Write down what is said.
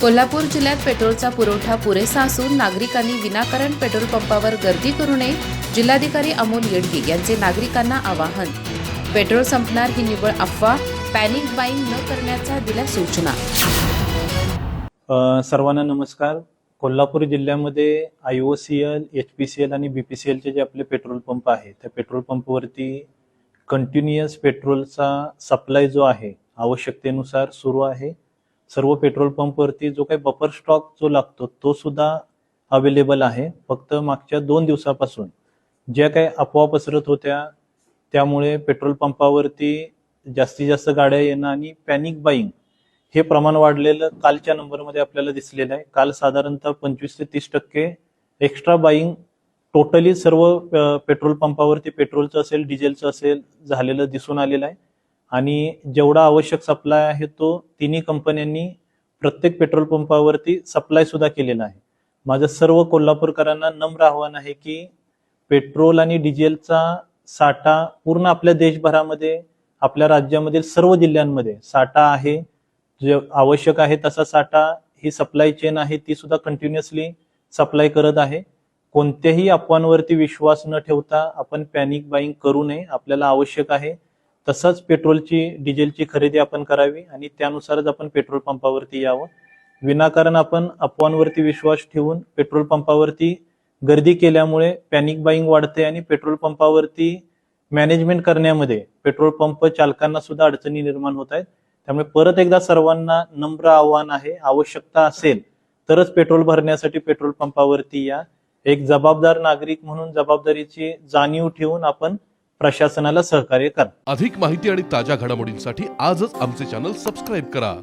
कोल्हापूर जिल्ह्यात पेट्रोलचा पुरवठा पुरेसा असून नागरिकांनी विनाकारण पेट्रोल पंपावर गर्दी करू नये. जिल्हाधिकारी अमोल येडगे यांचे नागरिकांना आवाहन. पेट्रोल संपणार ही निव्वळ अफवा, पॅनिक बाईंग न करण्याचा दिल्या सूचना. सर्वांना नमस्कार. कोल्हापूर जिल्ह्यामध्ये IOCL, HPCL आणि BPCLचे जे आपले पेट्रोल पंप आहे त्या पेट्रोल पंपवरती कंटिन्युअस पेट्रोलचा सप्लाय जो आहे आवश्यकतेनुसार सुरू आहे. सर्व पेट्रोल पंपवरती जो काही बफर स्टॉक जो लागतो तो सुद्धा अवेलेबल आहे. फक्त मागच्या 2 दिवसापासून ज्या काही अफवा पसरत होत्या त्यामुळे पेट्रोल पंपावरती जास्तीत जास्त गाड्या येणं आणि पॅनिक बाईंग हे प्रमाण वाढलेलं कालच्या नंबरमध्ये आपल्याला दिसलेलं आहे. काल साधारणतः 25 ते 30% एक्स्ट्रा बाईंग टोटली सर्व पेट्रोल पंपावरती पेट्रोलचं असेल डिझेलचं असेल झालेलं दिसून आलेलं आहे. आणि जेवढा आवश्यक सप्लाय आहे तो तिन्ही कंपन्यांनी प्रत्येक पेट्रोल पंपावरती सप्लाय सुद्धा केलेला आहे. माझं सर्व कोल्हापूरकरांना नम्र आव्हान आहे की पेट्रोल आणि डिझेलचा साठा पूर्ण आपल्या देशभरामध्ये आपल्या राज्यामधील सर्व जिल्ह्यांमध्ये साठा आहे. जे आवश्यक आहे तसा साठा ही सप्लाय चेन आहे ती सुद्धा कंटिन्युअसली सप्लाय करत आहे. कोणत्याही अफवांवरती विश्वास न ठेवता आपण पॅनिक बाईंग करू नये. आपल्याला आवश्यक आहे तसंच पेट्रोलची डिझेलची खरेदी आपण करावी आणि त्यानुसारच आपण पेट्रोल पंपावरती यावं. विनाकारण आपण अफवांवरती विश्वास ठेवून पेट्रोल पंपावरती गर्दी केल्यामुळे पॅनिक बाईंग वाढते आणि पेट्रोल पंपावरती मॅनेजमेंट करण्यामध्ये पेट्रोल पंप चालकांना सुद्धा अडचणी निर्माण होत आहेत. त्यामुळे परत एकदा सर्वांना नम्र आव्हान आहे, आवश्यकता असेल तरच पेट्रोल भरण्यासाठी पेट्रोल पंपावरती या. एक जबाबदार नागरिक म्हणून जबाबदारीची जाणीव ठेवून आपण प्रशासनाला सहकार्य करा. अधिक माहिती आणि ताज्या घडामोडींसाठी आजच आमचे चॅनल सबस्क्राईब करा.